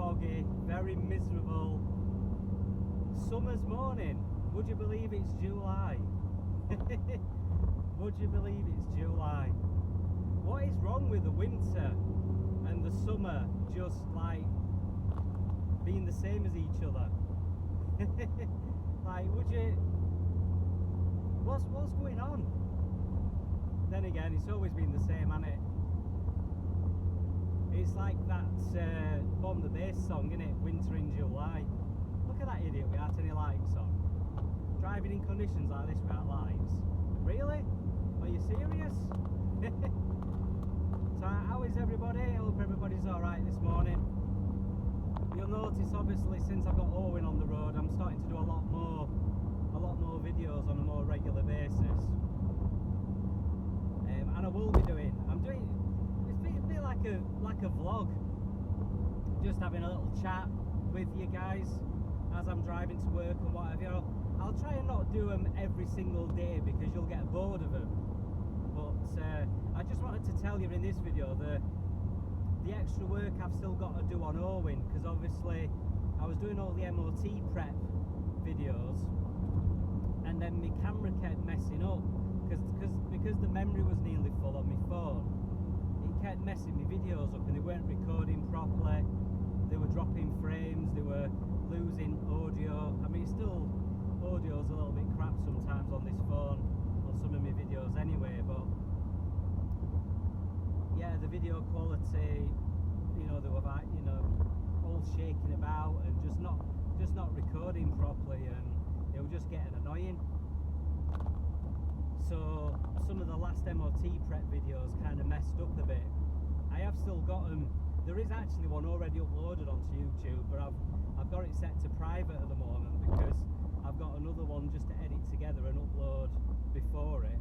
foggy, very miserable summer's morning. Would you believe it's July? Would you believe it's July? What is wrong with the winter and the summer just like being the same as each other? Like, would you... What's going on? Then again, it's always been the same, hasn't it? It's like that Bomb the Bass song, innit? Winter in July. Look at that idiot without any lights on. Driving in conditions like this without lights. Really? Are you serious? So how is everybody? I hope everybody's alright this morning. You'll notice obviously since I've got Orwin on the road, I'm starting to do a lot more videos on a more regular basis. And I will be doing, it's a bit like a vlog. Just having a little chat with you guys as I'm driving to work and whatever. I'll try and not do them every single day because you'll get bored of them. But I just wanted to tell you in this video the extra work I've still got to do on Orwin, because obviously I was doing all the MOT prep videos and then my camera kept messing up because the memory was nearly full on my phone. It kept messing my videos up and they weren't recording properly. They were dropping frames, they were losing audio. I mean, audio's a little bit crap sometimes on this phone, on some of my videos anyway, but yeah, the video quality, they were like, all shaking about and just not recording properly, and it was just getting annoying. So some of the last MOT prep videos kind of messed up a bit. I have still got them. There is actually one already uploaded onto YouTube, but I've got it set to private at the moment because I've got another one just to edit together and upload before it.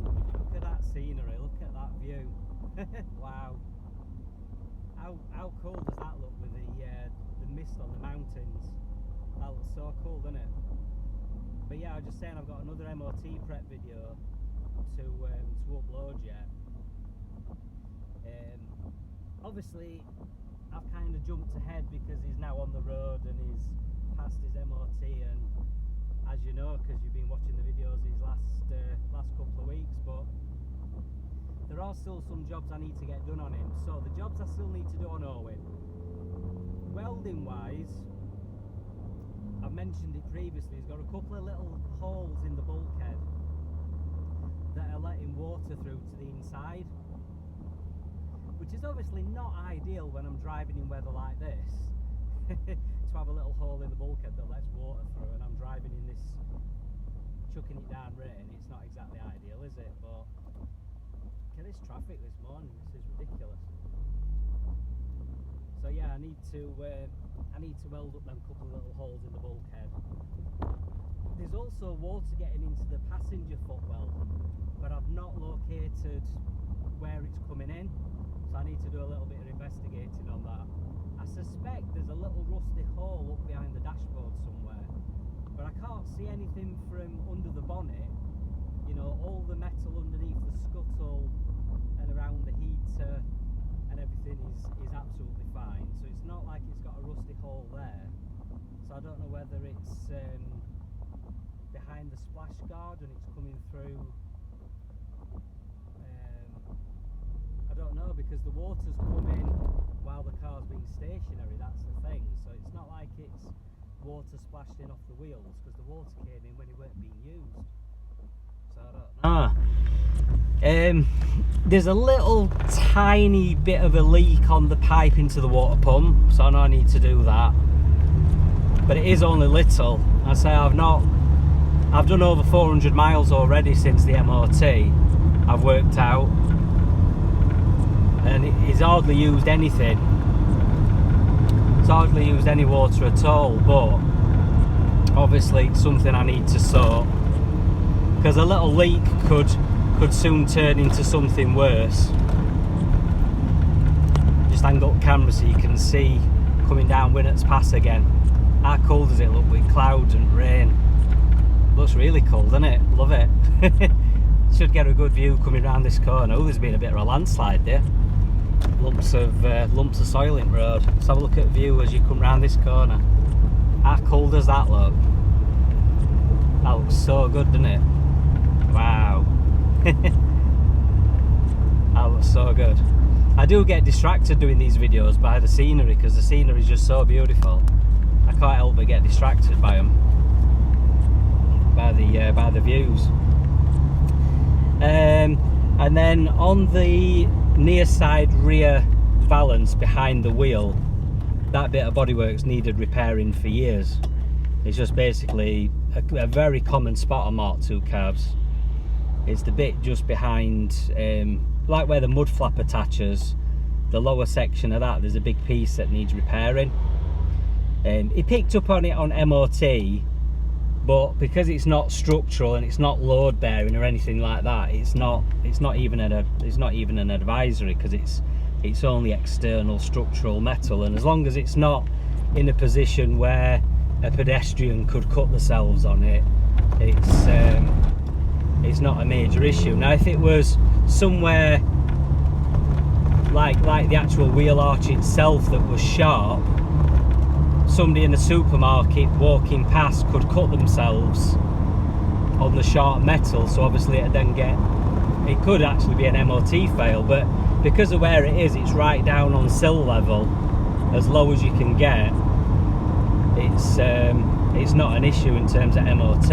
Look at that scenery, look at that view. Wow. How cool does that look with the mist on the mountains? That looks so cool, doesn't it? But yeah, I was just saying I've got another MOT prep video to upload yet. Obviously I've kind of jumped ahead because he's now on the road and he's passed his MOT, and as you know, because you've been watching the videos these last couple of weeks, but there are still some jobs I need to get done on him. So the jobs I still need to do on Orwin, welding wise, I've mentioned it previously, he's got a couple of little holes in the bulkhead that are letting water through to the inside, which is obviously not ideal when I'm driving in weather like this. To have a little hole in the bulkhead that lets water through, and I'm driving in this chucking it down rain, it's not exactly ideal, is it? But look at this traffic this morning, this is ridiculous. So yeah, I need to weld up them couple of little holes in the bulkhead. There's also water getting into the passenger footwell, but I've not located where it's coming in, so I need to do a little bit of investigating on that. I suspect there's a little rusty hole up behind the dashboard somewhere, but I can't see anything from under the bonnet. All the metal underneath the scuttle and around the heater and everything is absolutely fine, so it's not like it's got a rusty hole there. So I don't know whether it's behind the splash guard and it's coming through. I don't know, because the water's coming while the car's being stationary, that's the thing. So it's not like it's water splashed in off the wheels, because the water came in when it weren't being used. So I don't know. There's a little tiny bit of a leak on the pipe into the water pump, so I know I need to do that. But it is only little. I say I've done over 400 miles already since the MOT, I've worked out. And he's hardly used anything. It's hardly used any water at all, but obviously it's something I need to sort, because a little leak could soon turn into something worse. Just angle up camera so you can see coming down Winnett's Pass again. How cool does it look with clouds and rain? Looks really cool, doesn't it? Love it. Should get a good view coming around this corner. Oh, there's been a bit of a landslide there. lumps of soil in the road. Let's have a look at the view as you come round this corner. How cool does that look? That looks so good, doesn't it? Wow. That looks so good. I do get distracted doing these videos by the scenery, because the scenery is just so beautiful. I can't help but get distracted by them, by the views. And then on the near side rear valance behind the wheel, that bit of bodywork's needed repairing for years. It's just basically a very common spot on Mk2 Cavs. It's the bit just behind, like where the mud flap attaches, the lower section of that, there's a big piece that needs repairing. He picked up on it on MOT, but because it's not structural and it's not load bearing or anything like that, it's not even an advisory, because it's only external structural metal, and as long as it's not in a position where a pedestrian could cut themselves on it, it's not a major issue. Now if it was somewhere like the actual wheel arch itself that was sharp, somebody in a supermarket walking past could cut themselves on the sharp metal, so obviously it could actually be an MOT fail. But because of where it is, it's right down on sill level, as low as you can get. It's not an issue in terms of MOT.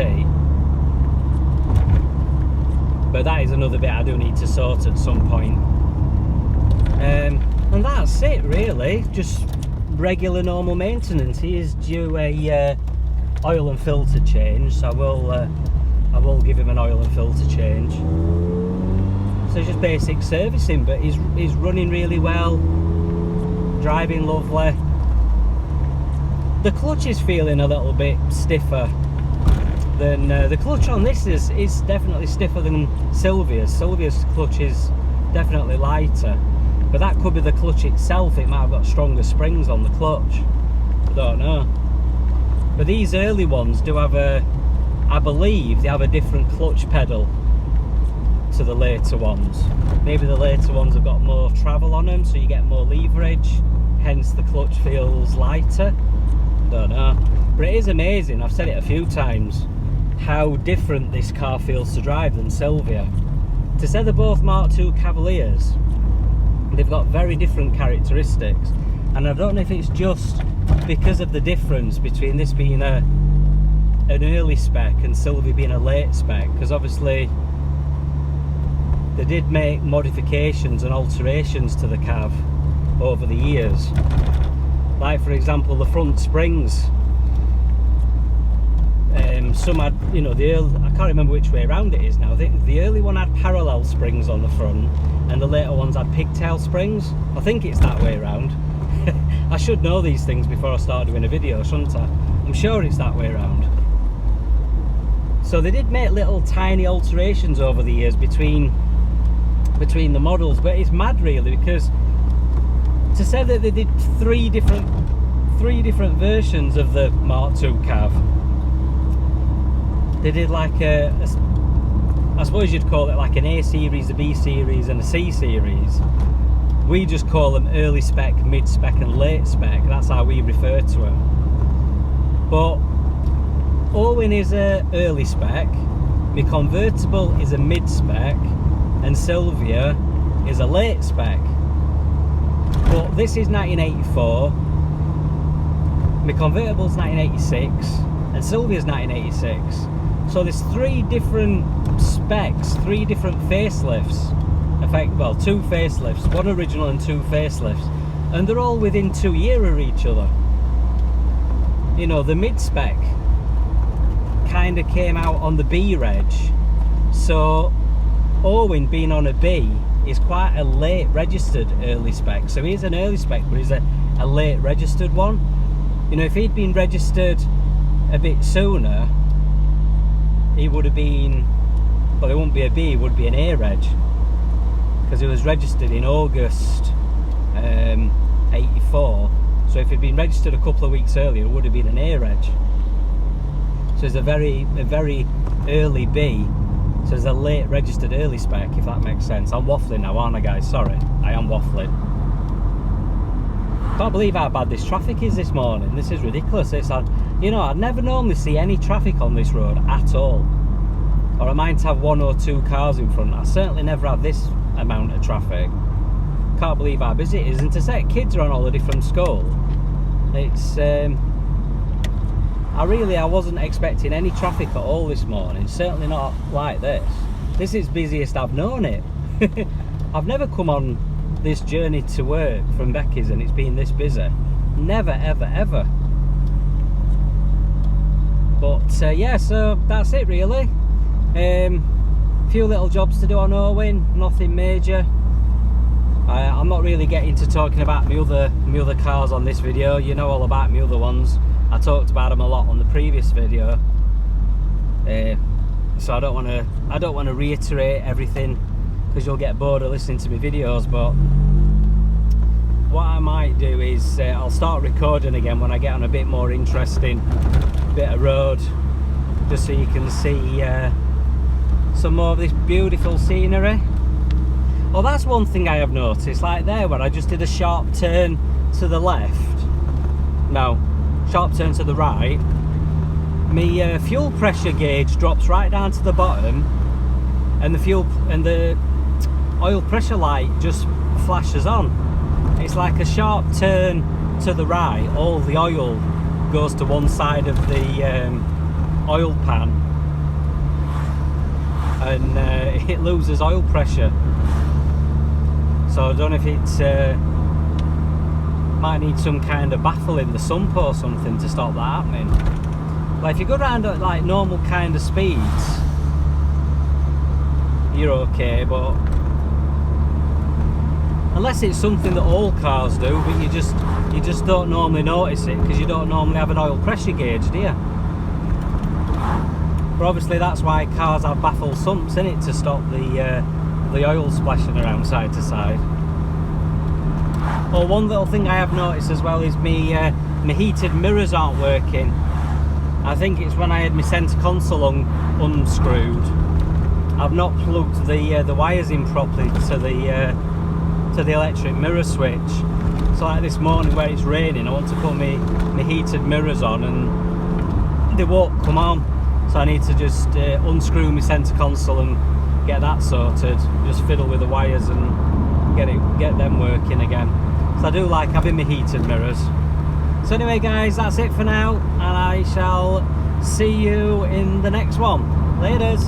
But that is another bit I do need to sort at some point. And that's it really, just regular normal maintenance. He is due a oil and filter change, so I will give him an oil and filter change. So it's just basic servicing, but he's running really well, driving lovely. The clutch is feeling a little bit stiffer than the clutch on this is definitely stiffer than Sylvia's. Sylvia's clutch is definitely lighter, but that could be the clutch itself. It might have got stronger springs on the clutch, I don't know. But these early ones do have I believe they have a different clutch pedal to the later ones. Maybe the later ones have got more travel on them, so you get more leverage, hence the clutch feels lighter. Don't know, but it is amazing, I've said it a few times, how different this car feels to drive than Sylvia. To say they're both Mk2 Cavaliers, they've got very different characteristics, and I don't know if it's just because of the difference between this being an early spec and Sylvia being a late spec, because obviously they did make modifications and alterations to the Cav over the years. Like for example, the front springs. Some had, you know, I can't remember which way around it is now. I think the early one had parallel springs on the front, and the later ones had pigtail springs. I think it's that way around. I should know these things before I start doing a video, shouldn't I? I'm sure it's that way around. So they did make little tiny alterations over the years between the models, but it's mad really, because to say that they did three different versions of the Mk2 Cav. They did like I suppose you'd call it like an A series, a B series and a C series. We just call them early spec, mid spec and late spec. That's how we refer to them. But Orwin is a early spec, my convertible is a mid spec, and Sylvia is a late spec. But this is 1984, my convertible's 1986, and Sylvia's 1986. So there's three different specs, three different facelifts. Well, two facelifts, one original and two facelifts, and they're all within 2 years of each other. You know, the mid spec kind of came out on the B reg, so Orwin being on a B is quite a late registered early spec. So he's an early spec, but he's a late registered one. You know, if he'd been registered a bit sooner, he would have been, well, it wouldn't be a B, it would be an A reg, because it was registered in August 84. So if he'd been registered a couple of weeks earlier, it would have been an A reg. So it's a very early B. So it's a late registered early spec, if that makes sense. I'm waffling now, aren't I, guys? Sorry, I am waffling. Can't believe how bad this traffic is this morning. This is ridiculous. You know, I never normally see any traffic on this road at all. Or I might have 1 or 2 cars in front. I certainly never have this amount of traffic. Can't believe how busy it is. And to say kids are on holiday from school, it's I wasn't expecting any traffic at all this morning. Certainly not like this. This is busiest I've known it. I've never come on this journey to work from Becky's and it's been this busy. Never, ever, ever. But yeah, so that's it really. Few little jobs to do on Orwin, nothing major. I'm not really getting to talking about my other cars on this video. You know all about my other ones. I talked about them a lot on the previous video. So I don't want to reiterate everything, because you'll get bored of listening to my videos. But what I might do is I'll start recording again when I get on a bit more interesting bit of road, just so you can see some more of this beautiful scenery. Well, that's one thing I have noticed, like there where I just did a sharp turn to the left, no, sharp turn to the right, my fuel pressure gauge drops right down to the bottom, and the oil pressure light just flashes on. It's like a sharp turn to the right, all the oil goes to one side of the oil pan, and it loses oil pressure. So I don't know if it might need some kind of baffle in the sump or something to stop that happening. Like if you go around at like normal kind of speeds, you're okay, but unless it's something that all cars do, but you just don't normally notice it because you don't normally have an oil pressure gauge, do you? But obviously that's why cars have baffle sumps in it, to stop the oil splashing around side to side. Well, one little thing I have noticed as well is my heated mirrors aren't working. I think it's when I had my centre console unscrewed. I've not plugged the wires in properly to the electric mirror switch. So like this morning where it's raining, I want to put my heated mirrors on and they won't come on. So I need to just unscrew my centre console and get that sorted. Just fiddle with the wires and get them working again. So I do like having my heated mirrors. So anyway guys, that's it for now, and I shall see you in the next one. Laters.